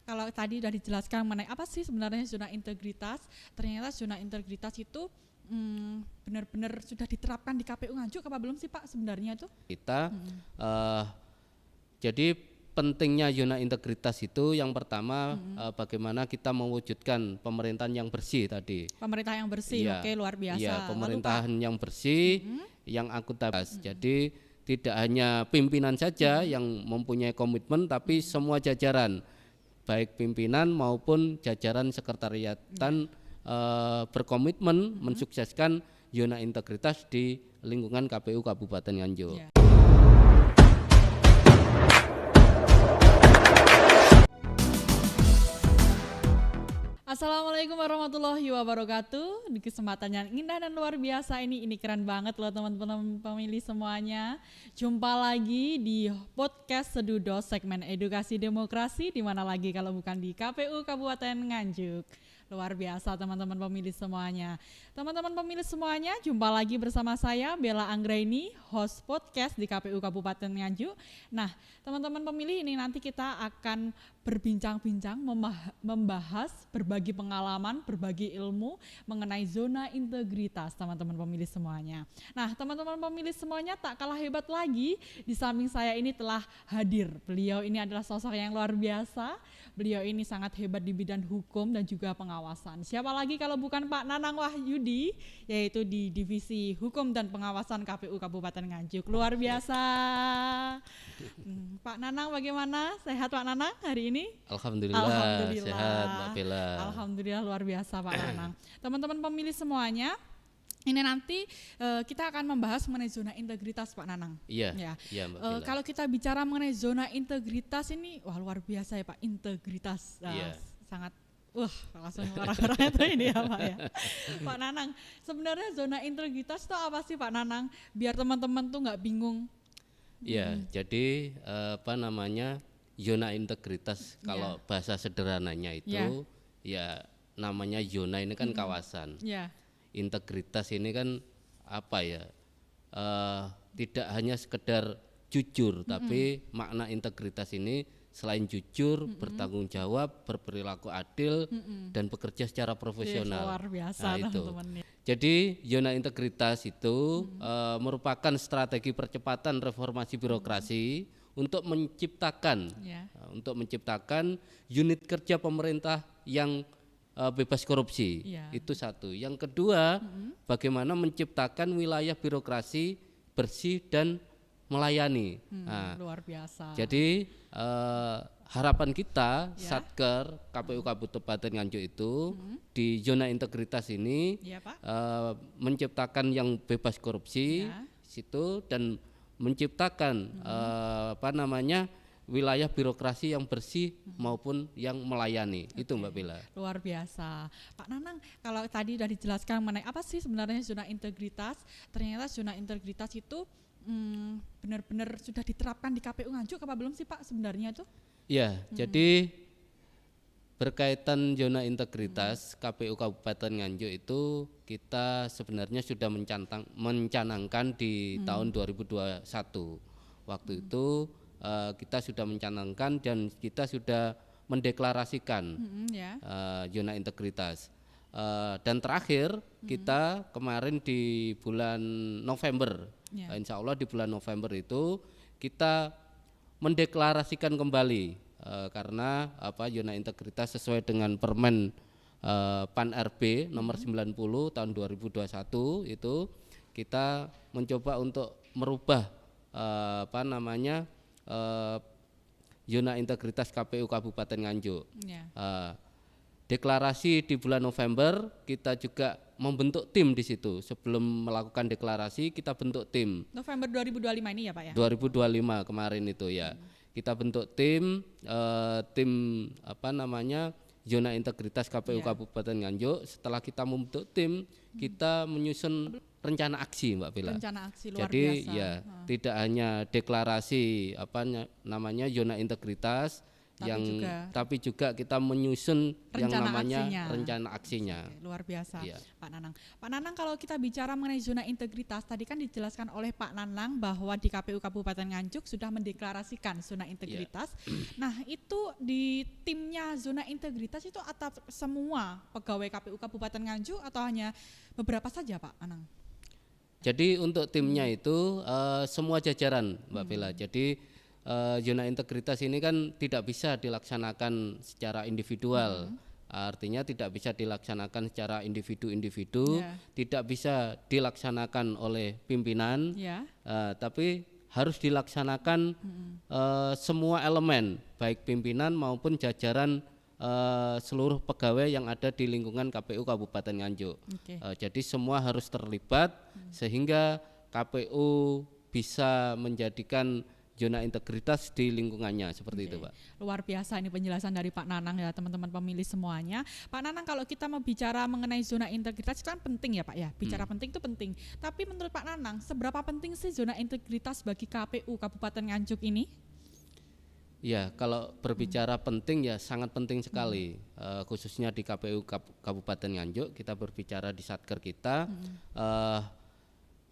kalau tadi udah dijelaskan mengenai apa sih sebenarnya zona integritas, ternyata zona integritas itu benar-benar sudah diterapkan di KPU Nganjuk apa belum sih Pak sebenarnya itu? Kita jadi pentingnya zona integritas itu yang pertama bagaimana kita mewujudkan pemerintahan yang bersih tadi. Pemerintah yang bersih, Iya, oke luar biasa. iya, Lalu Pak, pemerintahan yang bersih, yang akutabel. Jadi tidak hanya pimpinan saja yang mempunyai komitmen, tapi semua jajaran, baik pimpinan maupun jajaran sekretariatan berkomitmen mensukseskan zona integritas di lingkungan KPU Kabupaten Nganjuk. ya. Assalamualaikum warahmatullahi wabarakatuh. Di kesempatan yang indah dan luar biasa ini keren banget loh teman-teman pemilih semuanya. Jumpa lagi di podcast Sedudo segmen edukasi demokrasi, di mana lagi kalau bukan di KPU Kabupaten Nganjuk. Luar biasa teman-teman pemilih semuanya. Teman-teman pemilih semuanya, jumpa lagi bersama saya Bella Anggraini, host podcast di KPU Kabupaten Nganjuk. Nah, teman-teman pemilih, ini nanti kita akan berbincang-bincang, membahas, berbagi pengalaman, berbagi ilmu mengenai zona integritas teman-teman pemilih semuanya. Nah, teman-teman pemilih semuanya, tak kalah hebat lagi, di samping saya ini telah hadir. Beliau ini adalah sosok yang luar biasa. Beliau ini sangat hebat di bidang hukum dan juga pengawasan. Siapa lagi kalau bukan Pak Nanang Wahyudi, yaitu di Divisi Hukum dan Pengawasan KPU Kabupaten Nganjuk. Luar biasa. Pak Nanang bagaimana? Sehat Pak Nanang hari ini? Alhamdulillah. Sehat Mbak Bella. Alhamdulillah luar biasa Pak Nanang. Teman-teman pemilih semuanya, ini nanti kita akan membahas mengenai zona integritas Pak Nanang. Iya, iya Mbak Bella. Kalau kita bicara mengenai zona integritas ini, wah luar biasa ya Pak, integritas. Sangat, langsung orang-orangnya tuh ini ya Pak ya. Pak Nanang, sebenarnya zona integritas itu apa sih Pak Nanang? Biar teman-teman tuh nggak bingung. Iya, jadi zona integritas kalau bahasa sederhananya itu ya namanya zona ini kan kawasan. Integritas ini kan tidak hanya sekedar jujur, tapi makna integritas ini selain jujur, bertanggung jawab, berperilaku adil, dan bekerja secara profesional. Luar biasa itu. teman-teman. Jadi zona integritas itu merupakan strategi percepatan reformasi birokrasi untuk menciptakan unit kerja pemerintah yang bebas korupsi. Itu satu. Yang kedua, bagaimana menciptakan wilayah birokrasi bersih dan melayani. Luar biasa. Jadi harapan kita Satker KPU Kabupaten Nganjuk itu di zona integritas ini menciptakan yang bebas korupsi situ dan menciptakan wilayah birokrasi yang bersih maupun yang melayani. Itu Mbak Bella. Luar biasa. Pak Nanang, kalau tadi sudah dijelaskan mengenai apa sih sebenarnya zona integritas, ternyata zona integritas itu benar-benar sudah diterapkan di KPU Nganjuk apa belum sih Pak sebenarnya itu? Ya, jadi berkaitan zona integritas KPU Kabupaten Nganjuk itu kita sebenarnya sudah mencanangkan di tahun 2021. Waktu itu kita sudah mencanangkan dan kita sudah mendeklarasikan zona integritas. Dan terakhir kita kemarin di bulan November, insya Allah di bulan November itu kita mendeklarasikan kembali karena zona integritas sesuai dengan Permen Pan RB nomor 90 tahun 2021 itu kita mencoba untuk merubah zona integritas KPU Kabupaten Nganjuk. Deklarasi di bulan November kita juga membentuk tim di situ. Sebelum melakukan deklarasi kita bentuk tim. November 2025 ini ya Pak ya? 2025 kemarin itu ya. Kita bentuk tim zona integritas KPU Kabupaten Nganjuk. Setelah kita membentuk tim, kita menyusun rencana aksi Mbak Bella. Rencana aksi luar Jadi biasa. tidak hanya deklarasi zona integritas, tapi juga kita menyusun yang namanya aksinya. rencana aksinya. Oke, luar biasa, Iya. Pak Nanang. Pak Nanang, kalau kita bicara mengenai zona integritas, tadi kan dijelaskan oleh Pak Nanang bahwa di KPU Kabupaten Nganjuk sudah mendeklarasikan zona integritas. Nah, itu di timnya zona integritas itu atau semua pegawai KPU Kabupaten Nganjuk atau hanya beberapa saja, Pak Nanang? Jadi untuk timnya itu semua jajaran, Mbak Bella. Jadi zona integritas ini kan tidak bisa dilaksanakan secara individual. Artinya tidak bisa dilaksanakan secara individu-individu, tidak bisa dilaksanakan oleh pimpinan, tapi harus dilaksanakan semua elemen, baik pimpinan maupun jajaran seluruh pegawai yang ada di lingkungan KPU Kabupaten Nganjuk. Jadi semua harus terlibat sehingga KPU bisa menjadikan zona integritas di lingkungannya, seperti itu, Pak. Luar biasa ini penjelasan dari Pak Nanang ya, teman-teman pemilih semuanya. Pak Nanang, kalau kita mau bicara mengenai zona integritas itu kan penting ya, Pak ya. Bicara penting itu penting. Tapi menurut Pak Nanang, seberapa penting sih zona integritas bagi KPU Kabupaten Nganjuk ini? Ya, kalau berbicara penting ya sangat penting sekali, khususnya di KPU Kabupaten Nganjuk. Kita berbicara di Satker kita.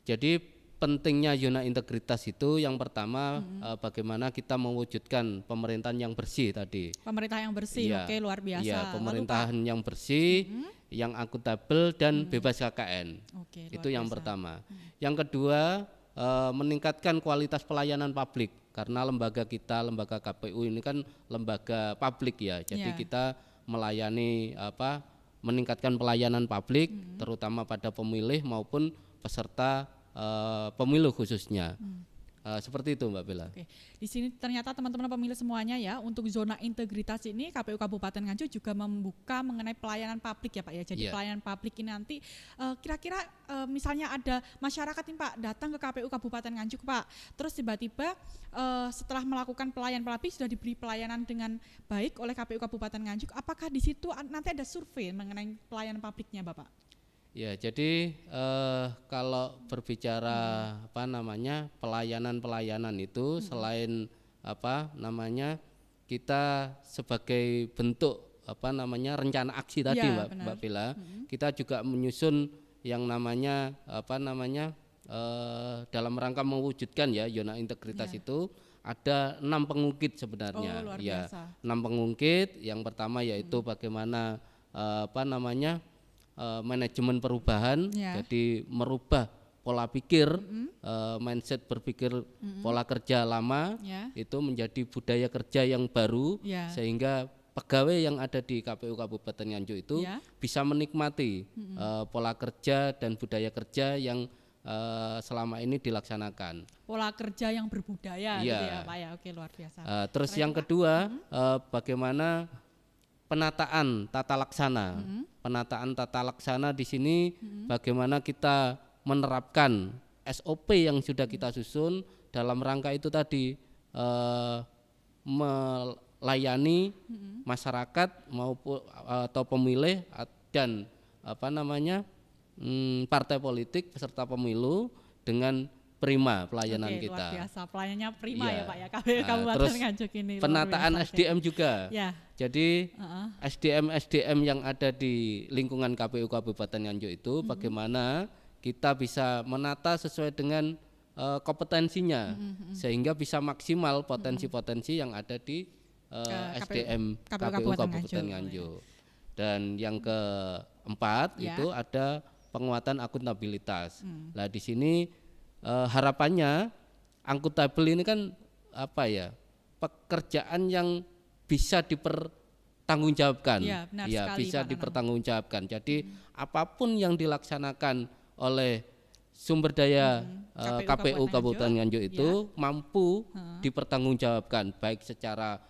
Jadi pentingnya zona integritas itu yang pertama bagaimana kita mewujudkan pemerintahan yang bersih tadi. Pemerintah yang bersih, oke, luar biasa. Iya, pemerintahan yang bersih, yang akuntabel dan bebas KKN. Itu yang pertama. Yang kedua, meningkatkan kualitas pelayanan publik, karena lembaga kita, lembaga KPU ini kan lembaga publik ya. Jadi kita melayani meningkatkan pelayanan publik terutama pada pemilih maupun peserta pemilu khususnya. Seperti itu, Mbak Bella. Oke. Di sini ternyata teman-teman pemilih semuanya ya, untuk zona integritas ini KPU Kabupaten Nganjuk juga membuka mengenai pelayanan publik ya, Pak ya. Jadi pelayanan publik ini nanti kira-kira misalnya ada masyarakat nih, Pak, datang ke KPU Kabupaten Nganjuk, Pak. Terus tiba-tiba setelah melakukan pelayanan publik sudah diberi pelayanan dengan baik oleh KPU Kabupaten Nganjuk, apakah di situ nanti ada survei mengenai pelayanan publiknya, Bapak? Ya, jadi kalau berbicara pelayanan itu selain kita sebagai bentuk rencana aksi tadi, Mbak Bella, kita juga menyusun yang namanya dalam rangka mewujudkan ya zona integritas itu ada 6 pengungkit sebenarnya. Luar biasa. 6 pengungkit. Yang pertama yaitu bagaimana manajemen perubahan, jadi merubah pola pikir, mindset berpikir pola kerja lama itu menjadi budaya kerja yang baru, sehingga pegawai yang ada di KPU Kabupaten Nganjuk itu bisa menikmati pola kerja dan budaya kerja yang selama ini dilaksanakan. Pola kerja yang berbudaya, gitu ya, Pak ya. Oke, luar biasa. Terus yang kedua, bagaimana penataan tata laksana. Penataan tata laksana di sini bagaimana kita menerapkan SOP yang sudah kita susun dalam rangka itu tadi melayani masyarakat maupun atau pemilih dan partai politik peserta pemilu dengan prima pelayanan kita. Luar biasa, pelayanannya prima ya, Pak ya, KPU Kabupaten Nganjuk ini. Penataan SDM juga. Jadi SDM yang ada di lingkungan KPU Kabupaten Nganjuk itu bagaimana kita bisa menata sesuai dengan kompetensinya sehingga bisa maksimal potensi-potensi yang ada di SDM KPU Kabupaten Nganjuk. Dan yang keempat itu ada penguatan akuntabilitas. Nah, di sini harapannya akuntabel ini kan pekerjaan yang bisa dipertanggungjawabkan, bisa dipertanggungjawabkan. Jadi apapun yang dilaksanakan oleh sumber daya KPU Kabupaten Nganjuk itu mampu dipertanggungjawabkan, baik secara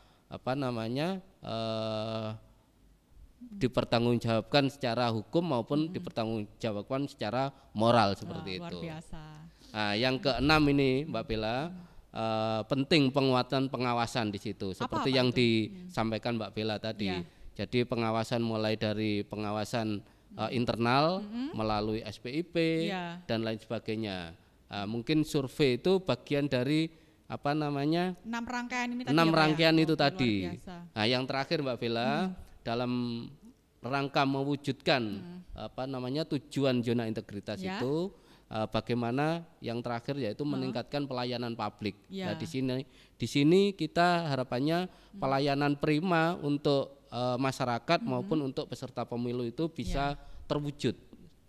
dipertanggungjawabkan secara hukum maupun dipertanggungjawabkan secara moral, seperti itu. Luar biasa. Nah, yang keenam ini, Mbak Bella, penting penguatan pengawasan di situ, seperti yang disampaikan Mbak Bella tadi. Jadi pengawasan mulai dari pengawasan internal melalui SPIP dan lain sebagainya. Mungkin survei itu bagian dari 6 rangkaian ini tadi. 6 ya, Pak, rangkaian ya? itu Oke, tadi. luar biasa. Nah, yang terakhir Mbak Bella dalam rangka mewujudkan tujuan zona integritas Ya. itu bagaimana yang terakhir yaitu meningkatkan pelayanan publik. Ya. Nah, di sini kita harapannya pelayanan prima untuk masyarakat maupun untuk peserta pemilu itu bisa terwujud.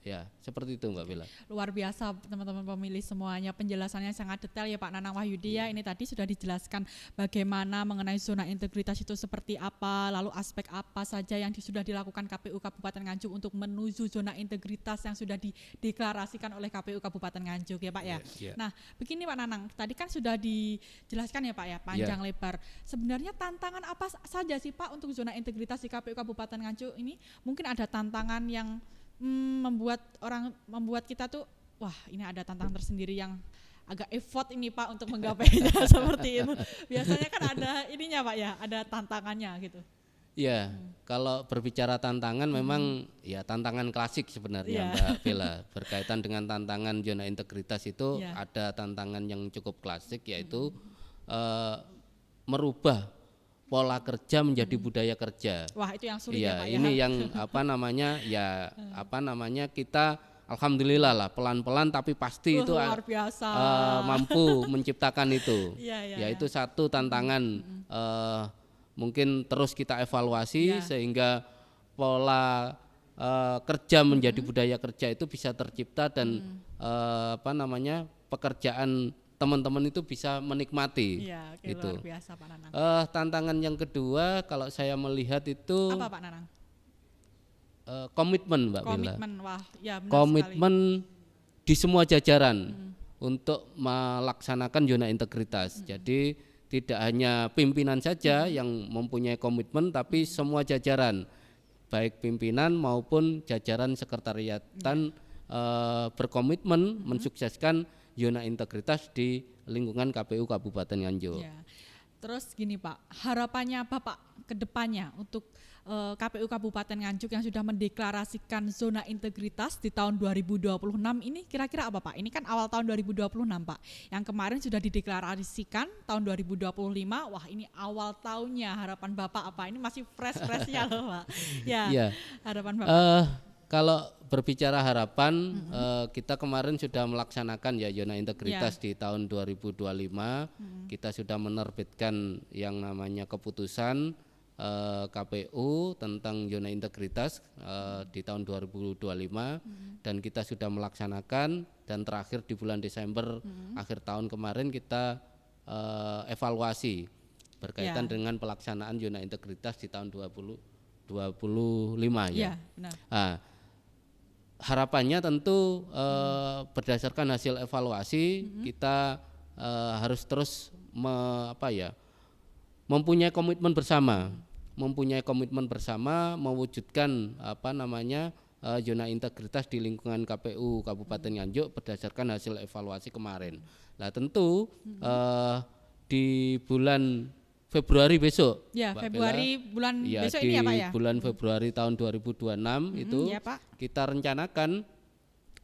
Ya, seperti itu Mbak Bella. Luar biasa teman-teman pemilih semuanya, penjelasannya sangat detail ya Pak Nanang Wahyudi ya. Ini tadi sudah dijelaskan bagaimana mengenai zona integritas itu seperti apa, lalu aspek apa saja yang sudah dilakukan KPU Kabupaten Nganjuk untuk menuju zona integritas yang sudah dideklarasikan oleh KPU Kabupaten Nganjuk ya Pak ya. Yeah. Nah begini Pak Nanang, tadi kan sudah dijelaskan ya Pak ya, panjang lebar. Sebenarnya tantangan apa saja sih Pak untuk zona integritas di KPU Kabupaten Nganjuk ini? Mungkin ada tantangan yang membuat kita tuh wah ini ada tantangan tersendiri yang agak effort ini Pak untuk menggapainya seperti itu. Biasanya kan ada ininya Pak ya, ada tantangannya gitu. Ya, kalau berbicara tantangan memang ya tantangan klasik sebenarnya Mbak Bella. Berkaitan dengan tantangan zona integritas itu ada tantangan yang cukup klasik yaitu merubah pola kerja menjadi budaya kerja. Wah, itu yang sulit ya Pak ya. Ini yang kita alhamdulillah lah pelan-pelan tapi pasti itu luar biasa. Mampu menciptakan itu. Itu satu tantangan mungkin terus kita evaluasi sehingga pola kerja menjadi budaya kerja itu bisa tercipta dan pekerjaan teman-teman itu bisa menikmati. Iya, itu. Luar biasa Pak Nanang. Tantangan yang kedua kalau saya melihat itu apa Pak Nanang? Komitmen Mbak Bella. Komitmen, wah ya benar Komitmen sekali. di semua jajaran untuk melaksanakan zona integritas. Jadi tidak hanya pimpinan saja yang mempunyai komitmen, tapi semua jajaran, baik pimpinan maupun jajaran sekretariatan berkomitmen mensukseskan zona integritas di lingkungan KPU Kabupaten Nganjuk. Ya. Terus gini Pak, harapannya Bapak ke depannya untuk KPU Kabupaten Nganjuk yang sudah mendeklarasikan zona integritas di tahun 2026 ini kira-kira apa Pak? Ini kan awal tahun 2026 Pak. Yang kemarin sudah dideklarasikan tahun 2025. Wah, ini awal tahunnya. Harapan Bapak apa? Ini masih fresh-freshnya loh Pak. Ya. Harapan Bapak. Kalau berbicara harapan, kita kemarin sudah melaksanakan ya zona integritas di tahun 2025. Kita sudah menerbitkan yang namanya keputusan KPU tentang zona integritas di tahun 2025 dan kita sudah melaksanakan dan terakhir di bulan Desember akhir tahun kemarin kita evaluasi berkaitan dengan pelaksanaan zona integritas di tahun 2025 ya. Benar. Harapannya tentu berdasarkan hasil evaluasi kita harus terus mempunyai komitmen bersama mewujudkan zona integritas di lingkungan KPU Kabupaten Nganjuk berdasarkan hasil evaluasi kemarin. Nah tentu di bulan Februari besok, ya, Februari Bella, bulan besok ini ya Pak ya. Di bulan Februari tahun 2026 itu ya, Pak. kita rencanakan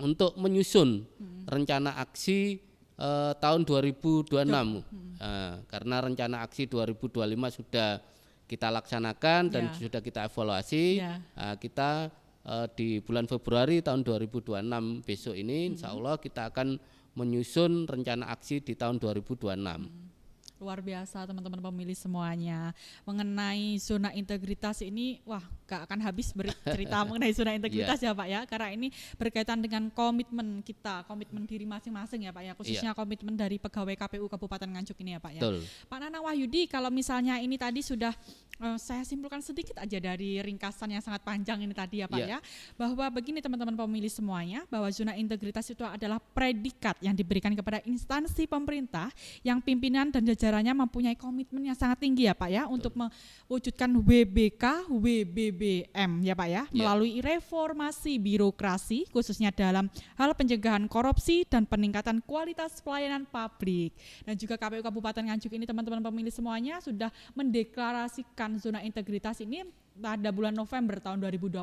untuk menyusun rencana aksi tahun 2026. Karena rencana aksi 2025 sudah kita laksanakan dan sudah kita evaluasi. Kita di bulan Februari tahun 2026 besok ini insya Allah kita akan menyusun rencana aksi di tahun 2026. Luar biasa teman-teman pemilih semuanya. Mengenai zona integritas ini, wah gak akan habis bercerita mengenai zona integritas ya Pak ya. Karena ini berkaitan dengan komitmen kita, komitmen diri masing-masing ya Pak ya. Khususnya komitmen dari pegawai KPU Kabupaten Nganjuk ini ya Pak ya. Betul. Pak Nanang Wahyudi, kalau misalnya ini tadi sudah saya simpulkan sedikit aja dari ringkasan yang sangat panjang ini tadi ya Pak ya. Bahwa begini teman-teman pemilih semuanya, bahwa zona integritas itu adalah predikat yang diberikan kepada instansi pemerintah yang pimpinan dan jajarannya mempunyai komitmen yang sangat tinggi ya Pak ya. Untuk mewujudkan WBK, WBB, BBM ya Pak ya, melalui reformasi birokrasi khususnya dalam hal pencegahan korupsi dan peningkatan kualitas pelayanan publik. Dan juga KPU Kabupaten Nganjuk ini teman-teman pemilih semuanya sudah mendeklarasikan zona integritas ini pada bulan November tahun 2025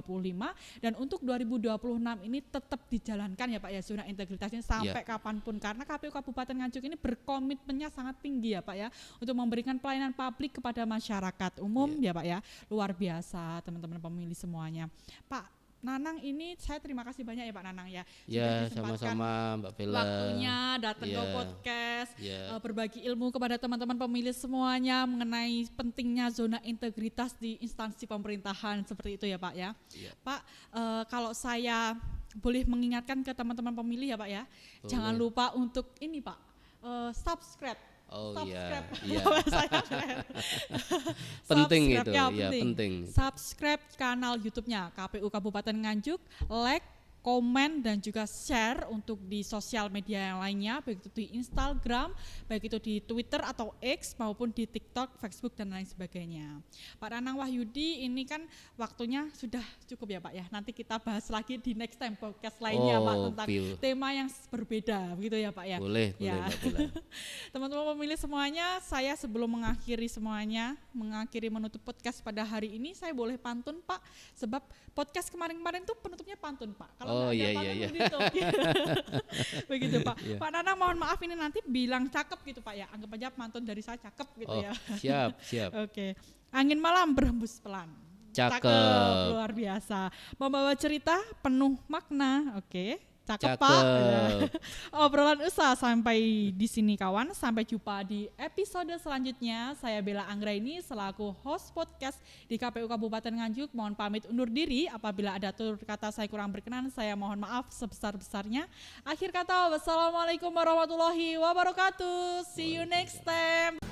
dan untuk 2026 ini tetap dijalankan ya Pak ya zona integritasnya sampai kapanpun, karena KPU Kabupaten Nganjuk ini berkomitmennya sangat tinggi ya Pak ya untuk memberikan pelayanan publik kepada masyarakat umum ya Pak ya. Luar biasa teman-teman pemilih semuanya. Pak Nanang ini saya terima kasih banyak ya Pak Nanang ya. Ya, sama-sama Mbak Bella. Waktunya datang ke podcast, berbagi ilmu kepada teman-teman pemilih semuanya mengenai pentingnya zona integritas di instansi pemerintahan seperti itu ya Pak ya. Pak, kalau saya boleh mengingatkan ke teman-teman pemilih ya Pak ya, jangan lupa untuk ini Pak, subscribe. Iya. Penting itu, penting. Subscribe kanal YouTube-nya KPU Kabupaten Nganjuk, like, komen dan juga share untuk di sosial media yang lainnya, baik itu di Instagram, baik itu di Twitter atau X maupun di TikTok, Facebook dan lain sebagainya. Pak Nanang Wahyudi, ini kan waktunya sudah cukup ya Pak ya. Nanti kita bahas lagi di next time podcast lainnya Pak tentang tema yang berbeda begitu ya Pak ya. Boleh Mbak Bella. Teman-teman pemilih semuanya, saya sebelum mengakhiri menutup podcast pada hari ini, saya boleh pantun Pak, sebab podcast kemarin-kemarin tuh penutupnya pantun Pak. Kalau iya. Begitu Pak. Pak Nanang mohon maaf ini nanti bilang cakep gitu Pak ya. Anggap aja pantun dari saya cakep gitu ya. Siap. Oke. Angin malam berhembus pelan. Cakep. Luar biasa. Membawa cerita penuh makna. Oke. Cakep Pak. Obrolan usaha sampai di sini kawan. Sampai jumpa di episode selanjutnya. Saya Bella Anggraini selaku host podcast di KPU Kabupaten Nganjuk. Mohon pamit undur diri. Apabila ada tutur kata saya kurang berkenan, saya mohon maaf sebesar-besarnya. Akhir kata, wassalamualaikum warahmatullahi wabarakatuh. See you next time.